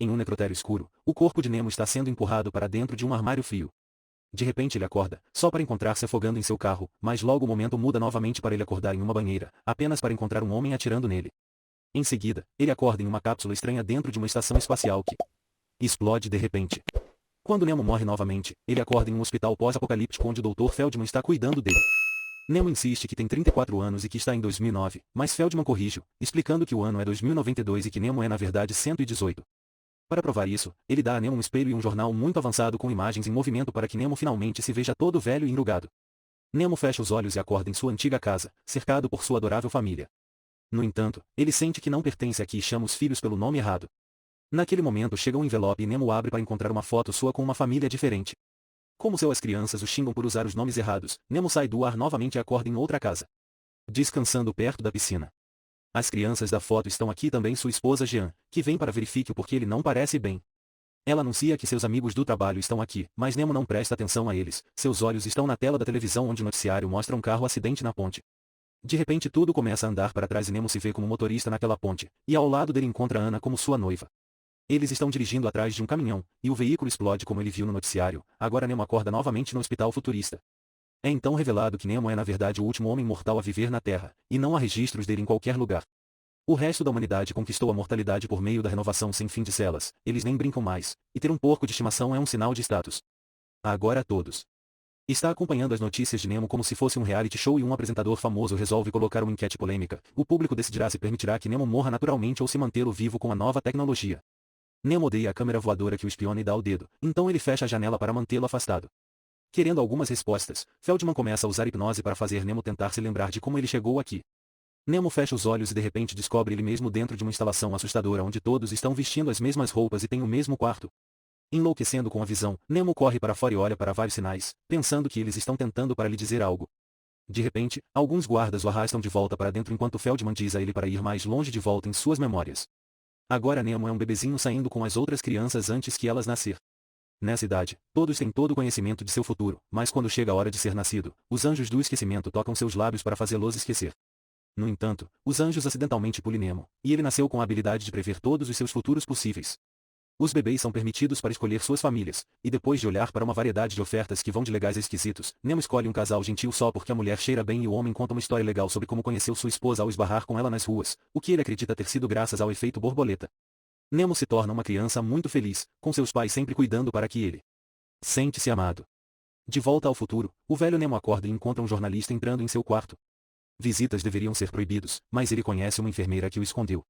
Em um necrotério escuro, o corpo de Nemo está sendo empurrado para dentro de um armário frio. De repente ele acorda, só para encontrar-se afogando em seu carro, mas logo o momento muda novamente para ele acordar em uma banheira, apenas para encontrar um homem atirando nele. Em seguida, ele acorda em uma cápsula estranha dentro de uma estação espacial que explode de repente. Quando Nemo morre novamente, ele acorda em um hospital pós-apocalíptico onde o Dr. Feldman está cuidando dele. Nemo insiste que tem 34 anos e que está em 2009, mas Feldman corrige, explicando que o ano é 2092 e que Nemo é na verdade 118. Para provar isso, ele dá a Nemo um espelho e um jornal muito avançado com imagens em movimento para que Nemo finalmente se veja todo velho e enrugado. Nemo fecha os olhos e acorda em sua antiga casa, cercado por sua adorável família. No entanto, ele sente que não pertence aqui e chama os filhos pelo nome errado. Naquele momento chega um envelope e Nemo abre para encontrar uma foto sua com uma família diferente. Como as crianças o xingam por usar os nomes errados, Nemo sai do ar novamente e acorda em outra casa. Descansando perto da piscina. As crianças da foto estão aqui também sua esposa Jean, que vem para verificar porque ele não parece bem. Ela anuncia que seus amigos do trabalho estão aqui, mas Nemo não presta atenção a eles, seus olhos estão na tela da televisão onde o noticiário mostra um carro acidente na ponte. De repente tudo começa a andar para trás e Nemo se vê como motorista naquela ponte, e ao lado dele encontra Ana como sua noiva. Eles estão dirigindo atrás de um caminhão, e o veículo explode como ele viu no noticiário. Agora Nemo acorda novamente no hospital futurista. É então revelado que Nemo é na verdade o último homem mortal a viver na Terra, e não há registros dele em qualquer lugar. O resto da humanidade conquistou a mortalidade por meio da renovação sem fim de células, eles nem brincam mais, e ter um porco de estimação é um sinal de status. Agora todos. Está acompanhando as notícias de Nemo como se fosse um reality show e um apresentador famoso resolve colocar uma enquete polêmica. O público decidirá se permitirá que Nemo morra naturalmente ou se mantê-lo vivo com a nova tecnologia. Nemo odeia a câmera voadora que o espiona e dá o dedo, então ele fecha a janela para mantê-lo afastado. Querendo algumas respostas, Feldman começa a usar hipnose para fazer Nemo tentar se lembrar de como ele chegou aqui. Nemo fecha os olhos e de repente descobre ele mesmo dentro de uma instalação assustadora onde todos estão vestindo as mesmas roupas e têm o mesmo quarto. Enlouquecendo com a visão, Nemo corre para fora e olha para vários sinais, pensando que eles estão tentando para lhe dizer algo. De repente, alguns guardas o arrastam de volta para dentro enquanto Feldman diz a ele para ir mais longe de volta em suas memórias. Agora Nemo é um bebezinho saindo com as outras crianças antes que elas nascer. Nessa idade, todos têm todo o conhecimento de seu futuro, mas quando chega a hora de ser nascido, os anjos do esquecimento tocam seus lábios para fazê-los esquecer. No entanto, os anjos acidentalmente pulam Nemo, e ele nasceu com a habilidade de prever todos os seus futuros possíveis. Os bebês são permitidos para escolher suas famílias, e depois de olhar para uma variedade de ofertas que vão de legais a esquisitos, Nemo escolhe um casal gentil só porque a mulher cheira bem e o homem conta uma história legal sobre como conheceu sua esposa ao esbarrar com ela nas ruas, o que ele acredita ter sido graças ao efeito borboleta. Nemo se torna uma criança muito feliz, com seus pais sempre cuidando para que ele sente-se amado. De volta ao futuro, o velho Nemo acorda e encontra um jornalista entrando em seu quarto. Visitas deveriam ser proibidos, mas ele conhece uma enfermeira que o escondeu.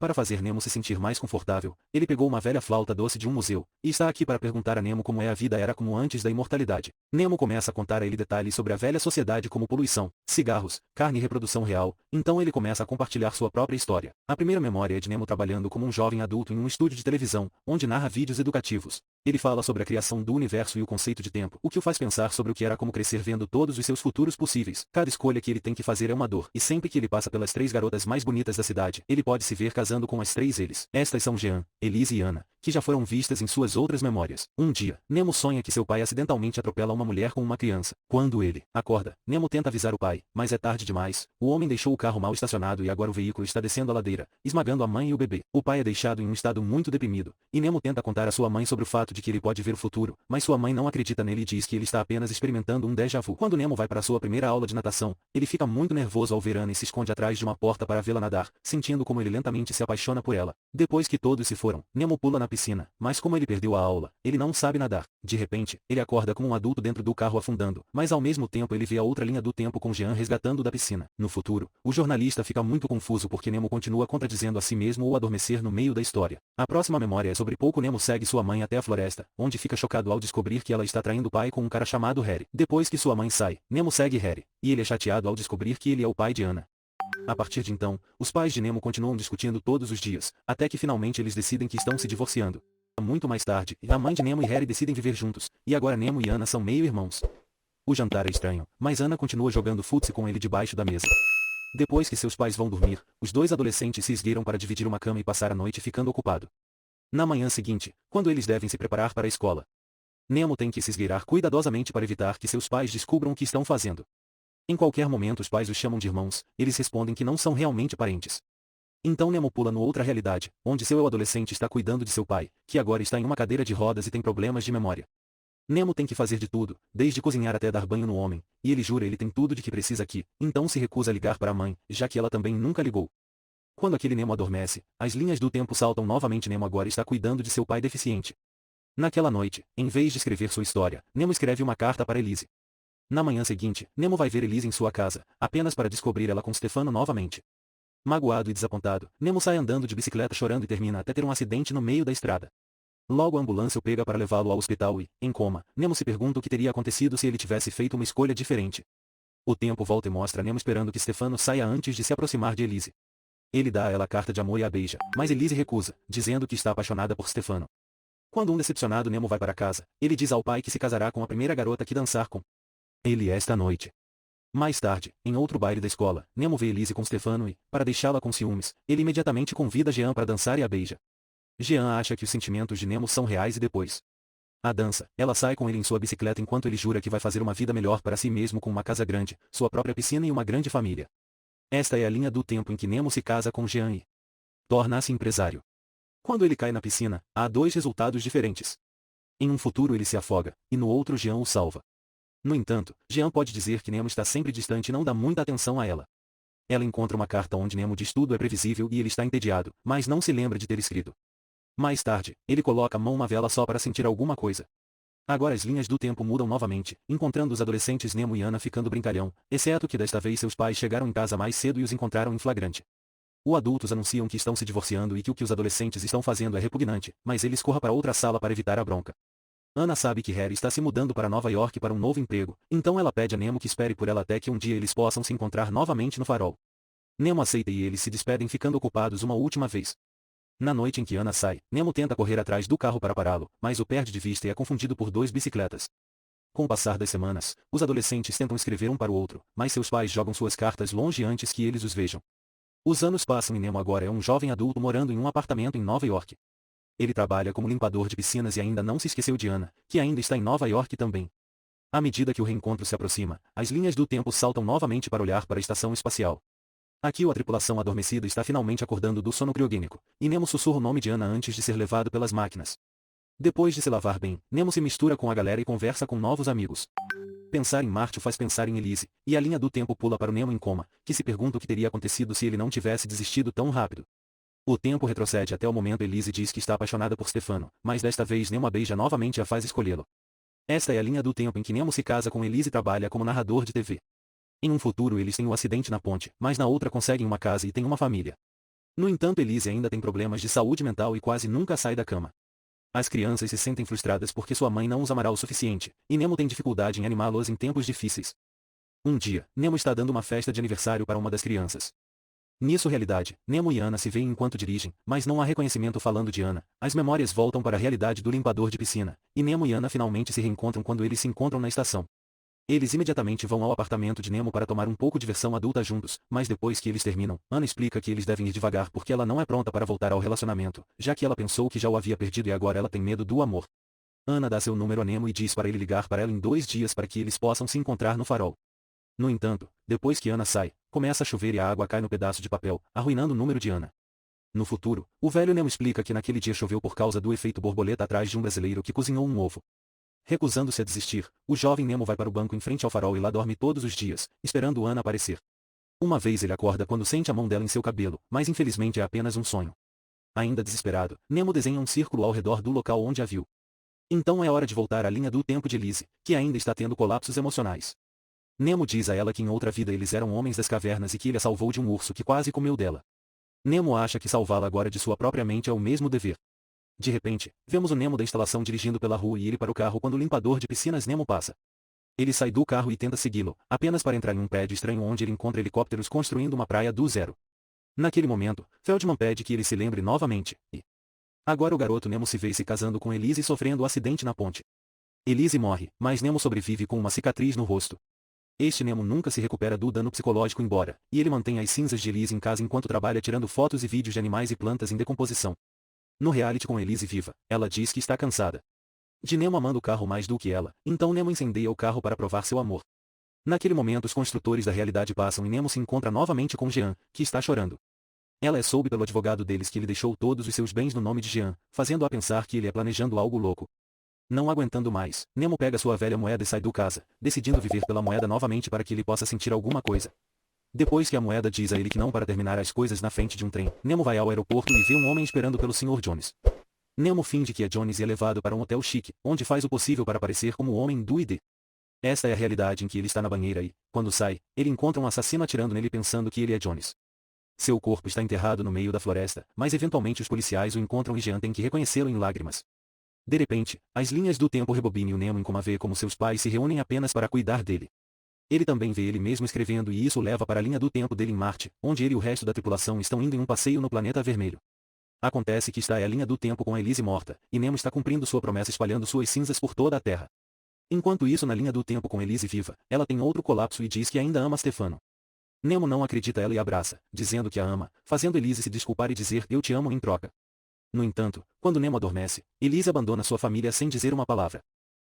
Para fazer Nemo se sentir mais confortável, ele pegou uma velha flauta doce de um museu, e está aqui para perguntar a Nemo como a vida era como antes da imortalidade. Nemo começa a contar a ele detalhes sobre a velha sociedade como poluição, cigarros, carne e reprodução real, então ele começa a compartilhar sua própria história. A primeira memória é de Nemo trabalhando como um jovem adulto em um estúdio de televisão, onde narra vídeos educativos. Ele fala sobre a criação do universo e o conceito de tempo, o que o faz pensar sobre o que era como crescer vendo todos os seus futuros possíveis. Cada escolha que ele tem que fazer é uma dor, e sempre que ele passa pelas 3 garotas mais bonitas da cidade, ele pode se ver casando com as 3 eles. Estas são Jean, Elise e Anna, que já foram vistas em suas outras memórias. Um dia, Nemo sonha que seu pai acidentalmente atropela uma mulher com uma criança. Quando ele acorda, Nemo tenta avisar o pai, mas é tarde demais. O homem deixou o carro mal estacionado e agora o veículo está descendo a ladeira, esmagando a mãe e o bebê. O pai é deixado em um estado muito deprimido, e Nemo tenta contar a sua mãe sobre o fato de que ele pode ver o futuro, mas sua mãe não acredita nele e diz que ele está apenas experimentando um déjà vu. Quando Nemo vai para sua primeira aula de natação, ele fica muito nervoso ao ver Anna e se esconde atrás de uma porta para vê-la nadar, sentindo como ele lentamente se apaixona por ela. Depois que todos se foram, Nemo pula na piscina, mas como ele perdeu a aula, ele não sabe nadar. De repente, ele acorda como um adulto dentro do carro afundando, mas ao mesmo tempo ele vê a outra linha do tempo com Jean resgatando da piscina. No futuro, o jornalista fica muito confuso porque Nemo continua contradizendo a si mesmo ou adormecer no meio da história. A próxima memória é sobre pouco Nemo segue sua mãe até a floresta, onde fica chocado ao descobrir que ela está traindo o pai com um cara chamado Harry. Depois que sua mãe sai, Nemo segue Harry, e ele é chateado ao descobrir que ele é o pai de Anna. A partir de então, os pais de Nemo continuam discutindo todos os dias, até que finalmente eles decidem que estão se divorciando. Muito mais tarde, a mãe de Nemo e Harry decidem viver juntos, e agora Nemo e Anna são meio-irmãos. O jantar é estranho, mas Anna continua jogando futse com ele debaixo da mesa. Depois que seus pais vão dormir, os dois adolescentes se esgueiram para dividir uma cama e passar a noite ficando ocupado. Na manhã seguinte, quando eles devem se preparar para a escola, Nemo tem que se esgueirar cuidadosamente para evitar que seus pais descubram o que estão fazendo. Em qualquer momento os pais os chamam de irmãos, eles respondem que não são realmente parentes. Então Nemo pula no outra realidade, onde seu eu adolescente está cuidando de seu pai, que agora está em uma cadeira de rodas e tem problemas de memória. Nemo tem que fazer de tudo, desde cozinhar até dar banho no homem, e ele jura ele tem tudo de que precisa aqui, então se recusa a ligar para a mãe, já que ela também nunca ligou. Quando aquele Nemo adormece, as linhas do tempo saltam novamente. Nemo agora está cuidando de seu pai deficiente. Naquela noite, em vez de escrever sua história, Nemo escreve uma carta para Elise. Na manhã seguinte, Nemo vai ver Elise em sua casa, apenas para descobrir ela com Stefano novamente. Magoado e desapontado, Nemo sai andando de bicicleta chorando e termina até ter um acidente no meio da estrada. Logo a ambulância o pega para levá-lo ao hospital e, em coma, Nemo se pergunta o que teria acontecido se ele tivesse feito uma escolha diferente. O tempo volta e mostra Nemo esperando que Stefano saia antes de se aproximar de Elise. Ele dá a ela a carta de amor e a beija, mas Elise recusa, dizendo que está apaixonada por Stefano. Quando decepcionado Nemo vai para casa, ele diz ao pai que se casará com a primeira garota que dançar com ele esta noite. Mais tarde, em outro baile da escola, Nemo vê Elise com Stefano e, para deixá-la com ciúmes, ele imediatamente convida Jean para dançar e a beija. Jean acha que os sentimentos de Nemo são reais e depois a dança, ela sai com ele em sua bicicleta enquanto ele jura que vai fazer uma vida melhor para si mesmo com uma casa grande, sua própria piscina e uma grande família. Esta é a linha do tempo em que Nemo se casa com Jean e torna-se empresário. Quando ele cai na piscina, há dois resultados diferentes. Em um futuro ele se afoga, e no outro Jean o salva. No entanto, Jean pode dizer que Nemo está sempre distante e não dá muita atenção a ela. Ela encontra uma carta onde Nemo diz tudo é previsível e ele está entediado, mas não se lembra de ter escrito. Mais tarde, ele coloca a mão na vela só para sentir alguma coisa. Agora as linhas do tempo mudam novamente, encontrando os adolescentes Nemo e Ana ficando brincalhão, exceto que desta vez seus pais chegaram em casa mais cedo e os encontraram em flagrante. Os adultos anunciam que estão se divorciando e que o que os adolescentes estão fazendo é repugnante, mas eles correm para outra sala para evitar a bronca. Ana sabe que Harry está se mudando para Nova York para um novo emprego, então ela pede a Nemo que espere por ela até que um dia eles possam se encontrar novamente no farol. Nemo aceita e eles se despedem ficando ocupados uma última vez. Na noite em que Ana sai, Nemo tenta correr atrás do carro para pará-lo, mas o perde de vista e é confundido por duas bicicletas. Com o passar das semanas, os adolescentes tentam escrever um para o outro, mas seus pais jogam suas cartas longe antes que eles os vejam. Os anos passam e Nemo agora é um jovem adulto morando em um apartamento em Nova York. Ele trabalha como limpador de piscinas e ainda não se esqueceu de Ana, que ainda está em Nova York também. À medida que o reencontro se aproxima, as linhas do tempo saltam novamente para olhar para a estação espacial. Aqui a tripulação adormecida está finalmente acordando do sono criogênico, e Nemo sussurra o nome de Ana antes de ser levado pelas máquinas. Depois de se lavar bem, Nemo se mistura com a galera e conversa com novos amigos. Pensar em Marte o faz pensar em Elise, e a linha do tempo pula para o Nemo em coma, que se pergunta o que teria acontecido se ele não tivesse desistido tão rápido. O tempo retrocede até o momento Elise diz que está apaixonada por Stefano, mas desta vez Nemo a beija novamente e a faz escolhê-lo. Esta é a linha do tempo em que Nemo se casa com Elise e trabalha como narrador de TV. Em um futuro eles têm um acidente na ponte, mas na outra conseguem uma casa e têm uma família. No entanto Elise ainda tem problemas de saúde mental e quase nunca sai da cama. As crianças se sentem frustradas porque sua mãe não os amará o suficiente, e Nemo tem dificuldade em animá-los em tempos difíceis. Um dia, Nemo está dando uma festa de aniversário para uma das crianças. Nisso realidade, Nemo e Ana se veem enquanto dirigem, mas não há reconhecimento falando de Ana, as memórias voltam para a realidade do limpador de piscina, e Nemo e Ana finalmente se reencontram quando eles se encontram na estação. Eles imediatamente vão ao apartamento de Nemo para tomar um pouco de diversão adulta juntos, mas depois que eles terminam, Ana explica que eles devem ir devagar porque ela não é pronta para voltar ao relacionamento, já que ela pensou que já o havia perdido e agora ela tem medo do amor. Ana dá seu número a Nemo e diz para ele ligar para ela em 2 dias para que eles possam se encontrar no farol. No entanto, depois que Ana sai, começa a chover e a água cai no pedaço de papel, arruinando o número de Ana. No futuro, o velho Nemo explica que naquele dia choveu por causa do efeito borboleta atrás de um brasileiro que cozinhou um ovo. Recusando-se a desistir, o jovem Nemo vai para o banco em frente ao farol e lá dorme todos os dias, esperando Ana aparecer. Uma vez ele acorda quando sente a mão dela em seu cabelo, mas infelizmente é apenas um sonho. Ainda desesperado, Nemo desenha um círculo ao redor do local onde a viu. Então é hora de voltar à linha do tempo de Elise, que ainda está tendo colapsos emocionais. Nemo diz a ela que em outra vida eles eram homens das cavernas e que ele a salvou de um urso que quase comeu dela. Nemo acha que salvá-la agora de sua própria mente é o mesmo dever. De repente, vemos o Nemo da instalação dirigindo pela rua e ele para o carro quando o limpador de piscinas Nemo passa. Ele sai do carro e tenta segui-lo, apenas para entrar em um prédio estranho onde ele encontra helicópteros construindo uma praia do zero. Naquele momento, Feldman pede que ele se lembre novamente, e agora o garoto Nemo se vê se casando com Elise e sofrendo um acidente na ponte. Elise morre, mas Nemo sobrevive com uma cicatriz no rosto. Este Nemo nunca se recupera do dano psicológico embora, e ele mantém as cinzas de Elise em casa enquanto trabalha tirando fotos e vídeos de animais e plantas em decomposição. No reality com Elise viva, ela diz que está cansada de Nemo amando o carro mais do que ela, então Nemo incendeia o carro para provar seu amor. Naquele momento os construtores da realidade passam e Nemo se encontra novamente com Jean, que está chorando. Ela soube pelo advogado deles que ele deixou todos os seus bens no nome de Jean, fazendo-a pensar que ele é planejando algo louco. Não aguentando mais, Nemo pega sua velha moeda e sai do casa, decidindo viver pela moeda novamente para que ele possa sentir alguma coisa. Depois que a moeda diz a ele que não para terminar as coisas na frente de um trem, Nemo vai ao aeroporto e vê um homem esperando pelo Sr. Jones. Nemo finge que é Jones e é levado para um hotel chique, onde faz o possível para parecer como o homem do ID. Esta é a realidade em que ele está na banheira e, quando sai, ele encontra um assassino atirando nele pensando que ele é Jones. Seu corpo está enterrado no meio da floresta, mas eventualmente os policiais o encontram e Jean tem que reconhecê-lo em lágrimas. De repente, as linhas do tempo rebobinam e o Nemo em coma vê como seus pais se reúnem apenas para cuidar dele. Ele também vê ele mesmo escrevendo e isso o leva para a linha do tempo dele em Marte, onde ele e o resto da tripulação estão indo em um passeio no planeta vermelho. Acontece que está a linha do tempo com a Elise morta, e Nemo está cumprindo sua promessa espalhando suas cinzas por toda a Terra. Enquanto isso na linha do tempo com Elise viva, ela tem outro colapso e diz que ainda ama Stefano. Nemo não acredita ela e abraça, dizendo que a ama, fazendo Elise se desculpar e dizer eu te amo em troca. No entanto, quando Nemo adormece, Elise abandona sua família sem dizer uma palavra.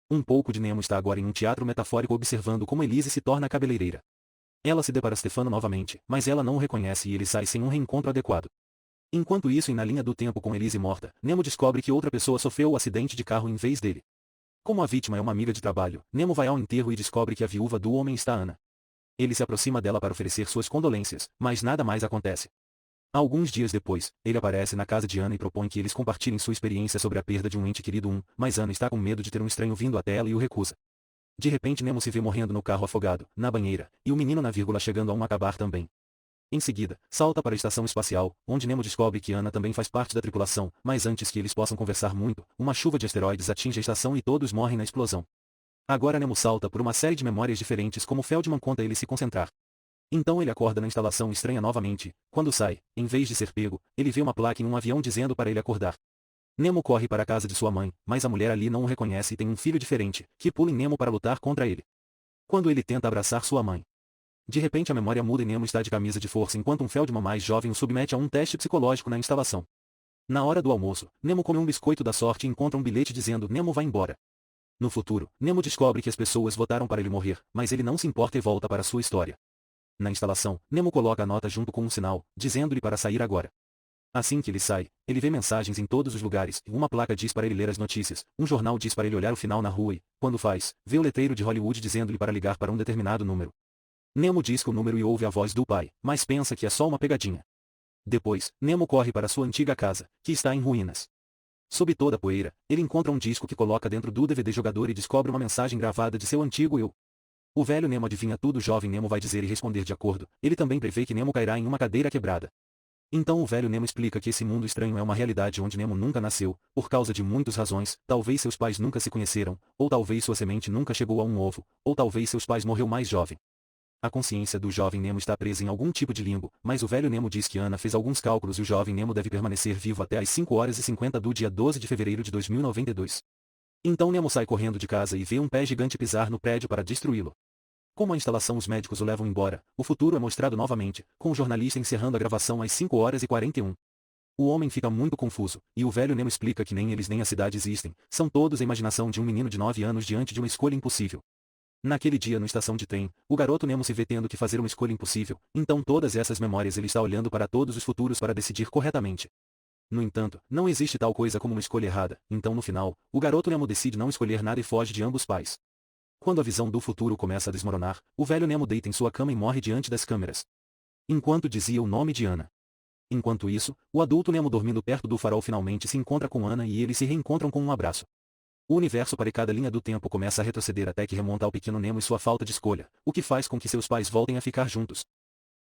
Um pouco de Nemo está agora em um teatro metafórico observando como Elise se torna cabeleireira. Ela se depara Stefano novamente, mas ela não o reconhece e ele sai sem um reencontro adequado. Enquanto isso e na linha do tempo com Elise morta, Nemo descobre que outra pessoa sofreu o acidente de carro em vez dele. Como a vítima é uma amiga de trabalho, Nemo vai ao enterro e descobre que a viúva do homem está Ana. Ele se aproxima dela para oferecer suas condolências, mas nada mais acontece. Alguns dias depois, ele aparece na casa de Ana e propõe que eles compartilhem sua experiência sobre a perda de um ente querido mas Ana está com medo de ter um estranho vindo até ela e o recusa. De repente Nemo se vê morrendo no carro afogado, na banheira, e o menino na vírgula chegando a acabar também. Em seguida, salta para a estação espacial, onde Nemo descobre que Ana também faz parte da tripulação, mas antes que eles possam conversar muito, uma chuva de asteroides atinge a estação e todos morrem na explosão. Agora Nemo salta por uma série de memórias diferentes como Feldman conta ele se concentrar. Então ele acorda na instalação estranha novamente, quando sai, em vez de ser pego, ele vê uma placa em um avião dizendo para ele acordar. Nemo corre para a casa de sua mãe, mas a mulher ali não o reconhece e tem um filho diferente, que pula em Nemo para lutar contra ele. Quando ele tenta abraçar sua mãe. De repente a memória muda e Nemo está de camisa de força enquanto um Feldman mais jovem o submete a um teste psicológico na instalação. Na hora do almoço, Nemo come um biscoito da sorte e encontra um bilhete dizendo Nemo vai embora. No futuro, Nemo descobre que as pessoas votaram para ele morrer, mas ele não se importa e volta para sua história. Na instalação, Nemo coloca a nota junto com um sinal, dizendo-lhe para sair agora. Assim que ele sai, ele vê mensagens em todos os lugares, e uma placa diz para ele ler as notícias, um jornal diz para ele olhar o final na rua e, quando faz, vê o letreiro de Hollywood dizendo-lhe para ligar para um determinado número. Nemo disca o número e ouve a voz do pai, mas pensa que é só uma pegadinha. Depois, Nemo corre para sua antiga casa, que está em ruínas. Sob toda a poeira, ele encontra um disco que coloca dentro do DVD jogador e descobre uma mensagem gravada de seu antigo eu. O velho Nemo adivinha tudo, o jovem Nemo vai dizer e responder de acordo, ele também prevê que Nemo cairá em uma cadeira quebrada. Então o velho Nemo explica que esse mundo estranho é uma realidade onde Nemo nunca nasceu, por causa de muitas razões, talvez seus pais nunca se conheceram, ou talvez sua semente nunca chegou a um ovo, ou talvez seus pais morreu mais jovem. A consciência do jovem Nemo está presa em algum tipo de limbo, mas o velho Nemo diz que Ana fez alguns cálculos e o jovem Nemo deve permanecer vivo até às 5h50 do dia 12 de fevereiro de 2092. Então Nemo sai correndo de casa e vê um pé gigante pisar no prédio para destruí-lo. Como a instalação os médicos o levam embora, o futuro é mostrado novamente, com o jornalista encerrando a gravação às 5h41. O homem fica muito confuso, e o velho Nemo explica que nem eles nem a cidade existem, são todos a imaginação de um menino de 9 anos diante de uma escolha impossível. Naquele dia na estação de trem, o garoto Nemo se vê tendo que fazer uma escolha impossível, então todas essas memórias ele está olhando para todos os futuros para decidir corretamente. No entanto, não existe tal coisa como uma escolha errada, então no final, o garoto Nemo decide não escolher nada e foge de ambos pais. Quando a visão do futuro começa a desmoronar, o velho Nemo deita em sua cama e morre diante das câmeras. Enquanto dizia o nome de Ana. Enquanto isso, o adulto Nemo dormindo perto do farol finalmente se encontra com Ana e eles se reencontram com um abraço. O universo para cada linha do tempo começa a retroceder até que remonta ao pequeno Nemo e sua falta de escolha, o que faz com que seus pais voltem a ficar juntos.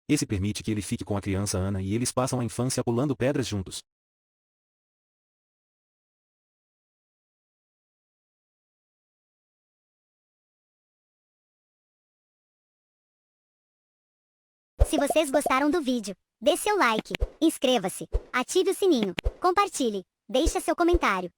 Esse permite que ele fique com a criança Ana e eles passam a infância pulando pedras juntos. Se vocês gostaram do vídeo, dê seu like, inscreva-se, ative o sininho, compartilhe, deixe seu comentário.